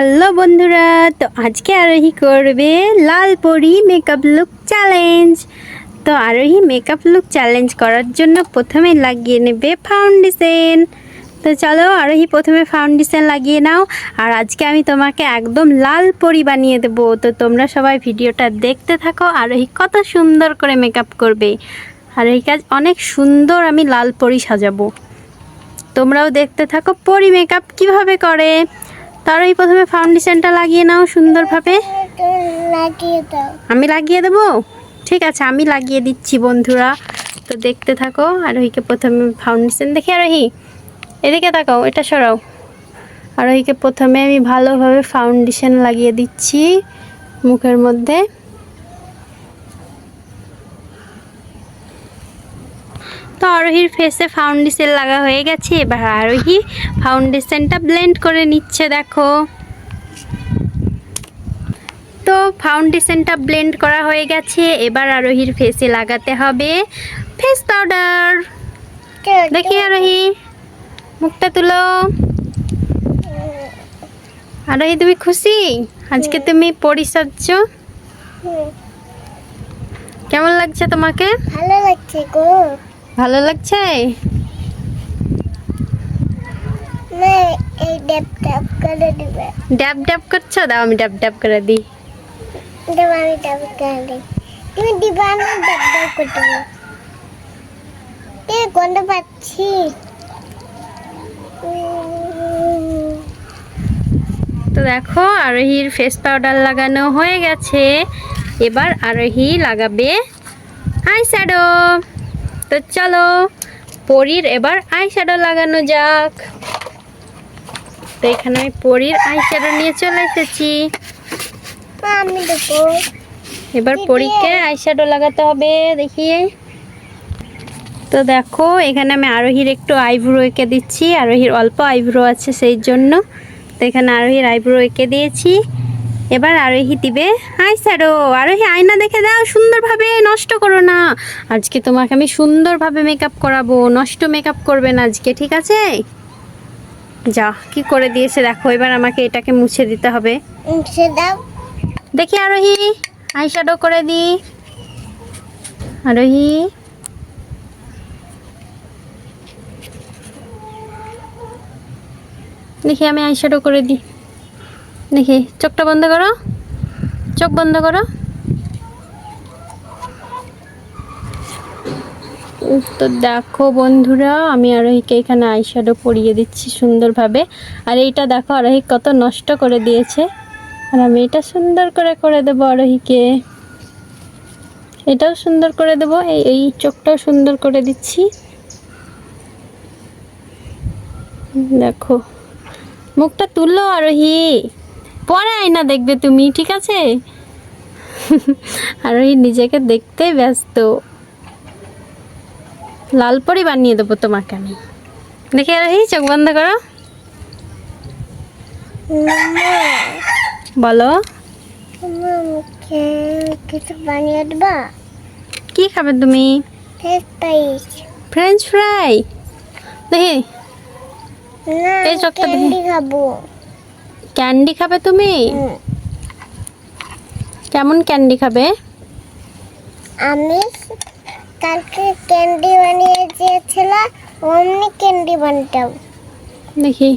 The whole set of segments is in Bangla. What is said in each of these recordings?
হ্যালো বন্ধুরা, তো আজকে আরোহী করবে লাল পরি মেকআপ লুক চ্যালেঞ্জ। তো আরোহী মেকআপ লুক চ্যালেঞ্জ করার জন্য প্রথমে লাগিয়ে নেবে ফাউন্ডেশন। তো চলো আরোহী প্রথমে ফাউন্ডেশন লাগিয়ে নাও, আর আজকে আমি তোমাকে একদম লাল পরি বানিয়ে দেবো। তো তোমরা সবাই ভিডিওটা দেখতে থাকো, আরোহী কত সুন্দর করে মেকআপ করবে। আরোহী কাজ অনেক সুন্দর, আমি লাল পরি সাজাবো। তোমরাও দেখতে থাকো পরি মেকআপ কিভাবে করে। তারই প্রথমে ফাউন্ডেশনটা লাগিয়ে নাও সুন্দরভাবে। আমি লাগিয়ে দেবো, ঠিক আছে আমি লাগিয়ে দিচ্ছি বন্ধুরা। তো দেখতে থাকো। আরোহীকে প্রথমে ফাউন্ডেশন দেখে, আরোহী এদিকে তাকাও, এটা সরাও। আরোহীকে প্রথমে আমি ভালোভাবে ফাউন্ডেশন লাগিয়ে দিচ্ছি মুখের মধ্যে। তো আরোহীর ফেসে ফাউন্ডেশন লাগা হয়ে গেছে। এবার আরোহী ফাউন্ডেশনটা ব্লেন্ড করে নিচ্ছে, দেখো। তো ফাউন্ডেশনটা ব্লেন্ড করা হয়ে গেছে। এবার আরোহীর ফেসে লাগাতে হবে ফেস পাউডার। দেখি আরোহী, মুখটা তুলো। আরোহী তুমি খুশি? আজকে তুমি পরি সাজছো, কেমন লাগছে তোমাকে? ভালো লাগছে গো। ভালো লাগছে? এই ড্যাব ড্যাব করে দিবে। ড্যাব ড্যাব করছো? দাও আমি ড্যাব ড্যাব করে দিই। দেব, আমি ড্যাব করে দিই। তুমি দিবা না? ড্যাব ড্যাব করে দেবো। গন্ধ পাচ্ছি। তো দেখো আরোহীর ফেস পাউডার লাগানো হয়ে গেছে। এবার আরোহী লাগাবে আই শ্যাডো। তো চলো পরীর এবার আই শ্যাডো লাগানো যাক। তো এখানে আমি পরীর আই শ্যাডো নিয়ে চলে এসেছি। আমি দেবো। এবার পরীকে আই শ্যাডো লাগাতে হবে, দেখিয়ে। তো দেখো এখানে আমি আরোহীর একটু আইব্রো এঁকে দিচ্ছি। আরোহীর অল্প আইব্রো আছে সেই জন্য। তো এখানে আরোহীর আইব্রো এঁকে দিয়েছি। এবার আরোহী দিবে আই শ্যাডো। আরোহী আয়না দেখে দাও সুন্দরভাবে, নষ্ট করো না। আজকে তোমাকে আমি সুন্দরভাবে মেকআপ করাবো, নষ্ট মেকআপ করবে না আজকে, ঠিক আছে? যা কি করে দিয়েছে দেখো। এবার আমাকে এটাকে মুছে দিতে হবে। মুছে দাও। দেখি আরোহী আই শ্যাডো করে দিই। আরোহী দেখি আমি আই শ্যাডো করে দিই। দেখি চোখটা বন্ধ করো, চোখ বন্ধ করো। তো দেখো বন্ধুরা, আমি আরোহীকে এখানে আই শ্যাডো পরিয়ে দিচ্ছি সুন্দরভাবে। আর এইটা দেখো আরোহী কত নষ্ট করে দিয়েছে, আর আমি এটা সুন্দর করে করে দেবো আরোহীকে। এটাও সুন্দর করে দেবো, এই চোখটাও সুন্দর করে দিচ্ছি। দেখো মুখটা তুললো আরোহী, পরে আয়না দেখবে তুমি, ঠিক আছে? আরোহী নিজেকে দেখতে ব্যস্ত। লাল পরি বানিয়ে দেবো তোমাকে আমি। দেখি আরোহী চোখ বন্ধ করো, বলো মুখে কিছু বানিয়ে দেবা? কি খাবে তুমি? French fry? দেখি না, এই চোখটা দেখি। ক্যান্ডি খাবো। ক্যান্ডি খাবে তুমি? কেমন ক্যান্ডি খাবে? আমি কালকে ক্যান্ডি বানিয়ে দিয়েছিলাম, অমনি ক্যান্ডি বানাতাম। দেখি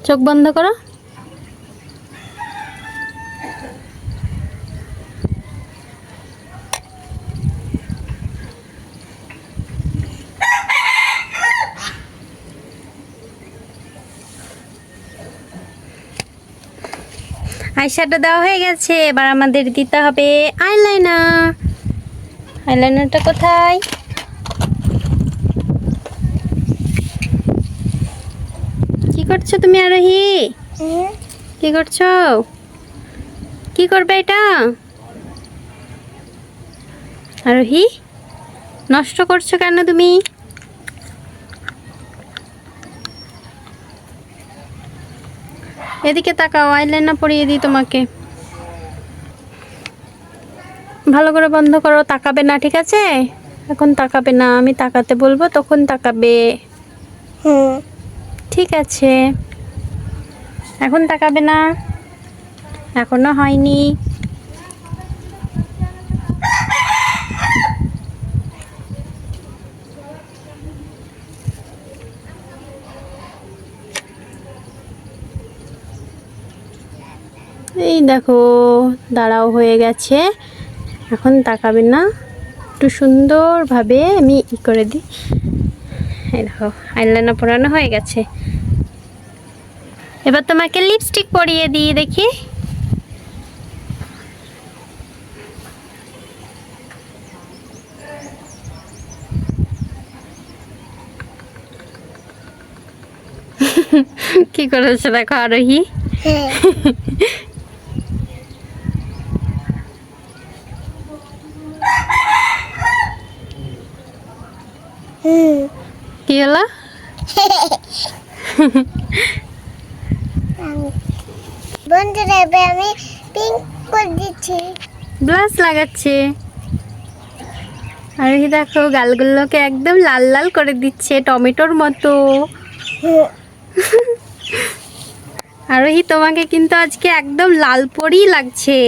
চোখ বন্ধ করো। আইশ্যাডো দেওয়া হয়ে গেছে। এবার আমাদের দিতে হবে আইলাইনার। আইলাইনারটা কোথায়? কি করছো তুমি আরোহী? কি করছো? কি করবে এটা? আরোহী নষ্ট করছো কেন তুমি? এদিকে তাকাও, আইলাইনার পরিয়ে দিই তোমাকে। ভালো করে বন্ধ করো, তাকাবে না, ঠিক আছে? এখন তাকাবে না, আমি তাকাতে বলবো তখন তাকাবে। ঠিক আছে। এখন তাকাবে না, এখনো হয়নি। এই দেখো দাঁড়াও হয়ে গেছে, এখন তাকাবে না, একটু সুন্দরভাবে আমি করে দিই। এই দেখো আইলাইনার পরানো হয়ে গেছে। এবার তোমাকে লিপস্টিক পরিয়ে দিই, দেখি। কি করেছে দেখো আরোহী। হ্যাঁ কি হলো? বন্ধুরা এবার আমি পিঙ্ক করে দিচ্ছি। ব্লাশ লাগাচ্ছে আরোহী, দেখো গালগুলোকে একদম লাল লাল করে দিচ্ছে টমেটোর মতো। আরোহী তোমাকে কিন্তু আজকে একদম লাল পরি লাগছে।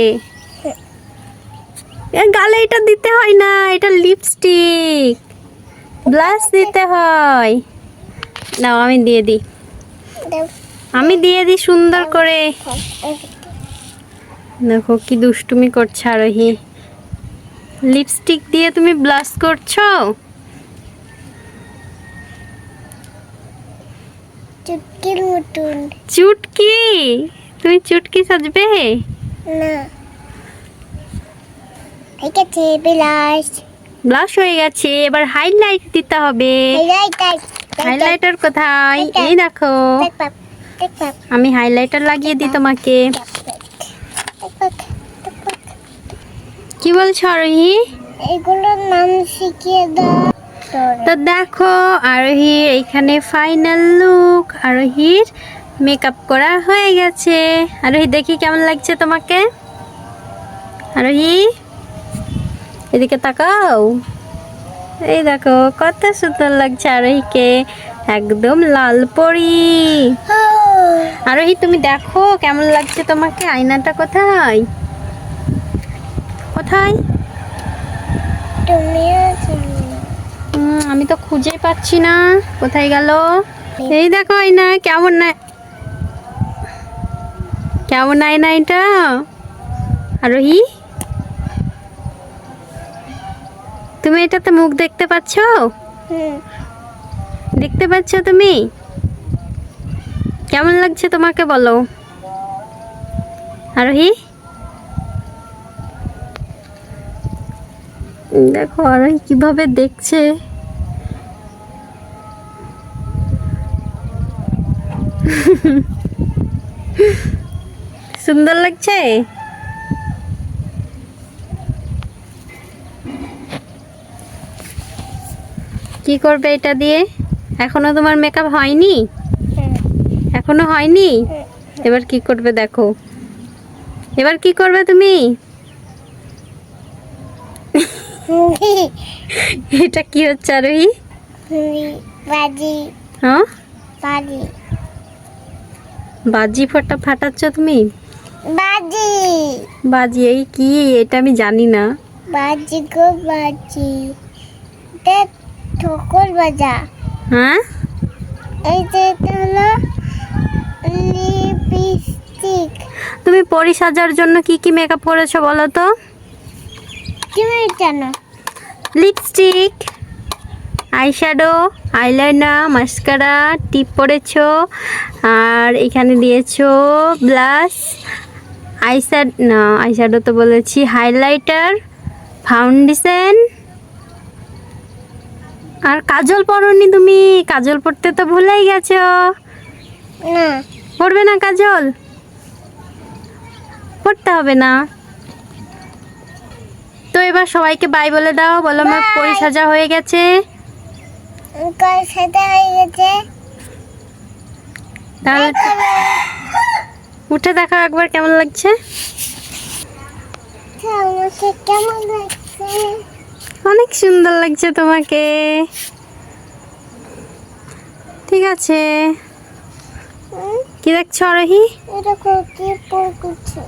গালে এটা দিতে হয় না, এটা লিপস্টিক, ব্লাশ দিতে হয়। নাও আমি দিয়ে দিই, আমি দিয়ে দিই সুন্দর করে। দেখো কি দুষ্টুমি করছে আরোহী, লিপস্টিক দিয়ে তুমি ব্লাশ করছো। চুটকির মতন। চুটকি? তুমি চুটকি সাজবে? না ঠিক আছে, বিলাস ব্লাশ হয়ে গেছে, এবার হাইলাইট দিতে হবে। হাইলাইটার কোথায়? এই দেখো আমি হাইলাইটার লাগিয়ে দিই তোমাকে। কি বলছো আরোহী? এগুলোর নাম শিখিয়ে দাও। তো দেখো আরোহীর এইখানে ফাইনাল লুক, আরোহীর মেকআপ করা হয়ে গেছে। আরোহী দেখি কেমন লাগছে তোমাকে। আরোহী এদিকে তাকাও, এই দেখো কত সুন্দর লাগছে আরোহীকে, একদম লাল পরি। আরোহী তুমি দেখো কেমন লাগছে তোমাকে, আয়নাটা কোথায় কোথায়? আমি তো খুঁজে পাচ্ছি না, কোথায় গেল? এই দেখো আয়না, কেমন না, কেমন আয়না এটা আরোহী? তুমি এটাতে মুখ দেখতে পাচ্ছ? দেখতে পাচ্ছ তুমি? কেমন লাগছে তোমাকে বলো আরোহী? দেখো আরোহী কিভাবে দেখছে। সুন্দর লাগছে। কি করবে এটা দিয়ে? এখনো তোমার মেকআপ হয়নি? এখনো হয়নি? এবার কি করবে দেখো, এবার কি করবে তুমি? এটা কি হচ্ছে আরোহী? বাজি। হ্যাঁ বাজি বাজি ফাটাচ্ছ তুমি? বাজি বাজি এই কি, এটা আমি জানি না। বাজি গো বাজি, এটা ঠোকর বাজা। হ্যাঁ এই যে এটা হলো লিপস্টিক। তুমি পরি সাজার জন্য কি কি মেকআপ করেছো বলো তো? তুমি জানো? লিপস্টিক, আইশ্যাডো, আইলাইনার, মাস্কারা, টিপ পরেছো, আর এখানে দিয়েছো ব্লাশ, আইশ্যাডো তো বলেছি, হাইলাইটার, ফাউন্ডেশন, আর কাজল পরনি তুমি? কাজল পরতে তো ভুলেই গেছো। না পরবে না কাজল? পরতে হবে না তো। এবার সবাইকে বাই বলে দাও, বলো আমার পরি সাজা হয়ে গেছে। কার সাথে হয়ে গেছে? তাহলে উঠে দেখো একবার কেমন লাগছে। আমাকে কেমন লাগছে? অনেক সুন্দর লাগছে তোমাকে। ঠিক আছে, কি কি দেখছো আরোহী? এটা কি পর করছে